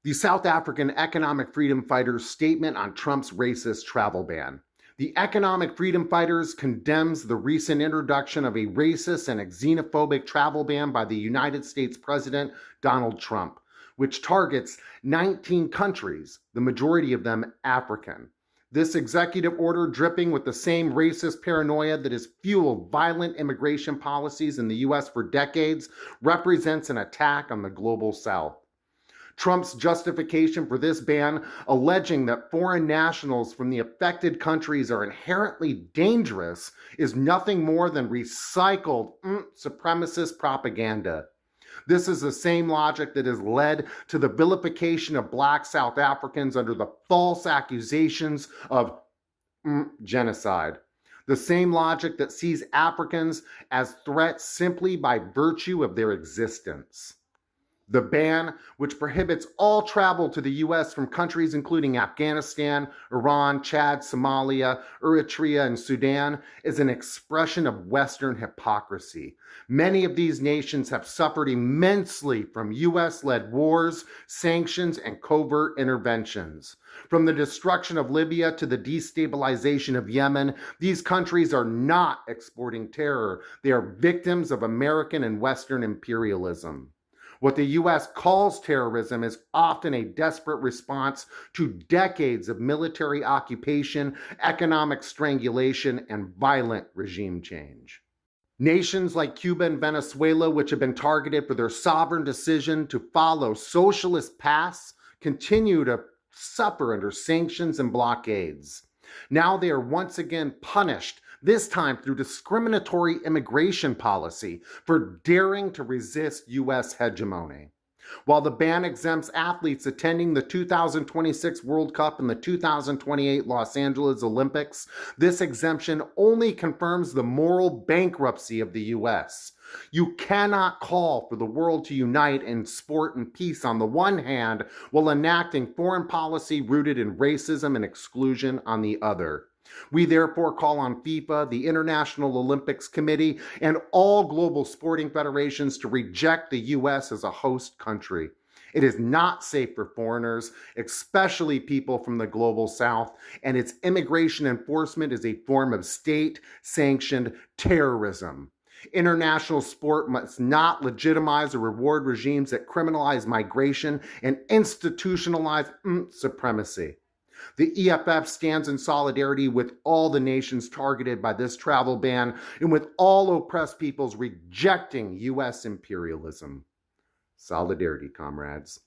The South African economic freedom fighters' statement on Trump's racist travel ban. The economic freedom fighters condemns the recent introduction of a racist and xenophobic travel ban by the United States President Donald Trump, which targets 19 countries, the majority of them African. This executive order, dripping with the same racist paranoia that has fueled violent immigration policies in the U.S. for decades, represents an attack on the global South. Trump's justification for this ban, alleging that foreign nationals from the affected countries are inherently dangerous, is nothing more than recycled supremacist propaganda. This is the same logic that has led to the vilification of Black South Africans under the false accusations of genocide. The same logic that sees Africans as threats simply by virtue of their existence. The ban, which prohibits all travel to the U.S. from countries including Afghanistan, Iran, Chad, Somalia, Eritrea, and Sudan, is an expression of Western hypocrisy. Many of these nations have suffered immensely from U.S.-led wars, sanctions, and covert interventions. From the destruction of Libya to the destabilization of Yemen, these countries are not exporting terror. They are victims of American and Western imperialism. What the U.S. calls terrorism is often a desperate response to decades of military occupation, economic strangulation, and violent regime change. Nations like Cuba and Venezuela, which have been targeted for their sovereign decision to follow socialist paths, continue to suffer under sanctions and blockades. Now they are once again punished, this time through discriminatory immigration policy, for daring to resist U.S. hegemony. While the ban exempts athletes attending the 2026 World Cup and the 2028 Los Angeles Olympics, this exemption only confirms the moral bankruptcy of the U.S. You cannot call for the world to unite in sport and peace on the one hand, while enacting foreign policy rooted in racism and exclusion on the other. We therefore call on FIFA, the International Olympics Committee, and all global sporting federations to reject the U.S. as a host country. It is not safe for foreigners, especially people from the global South, and its immigration enforcement is a form of state-sanctioned terrorism. International sport must not legitimize or reward regimes that criminalize migration and institutionalize supremacy. The EFF stands in solidarity with all the nations targeted by this travel ban and with all oppressed peoples rejecting U.S. imperialism. Solidarity, comrades.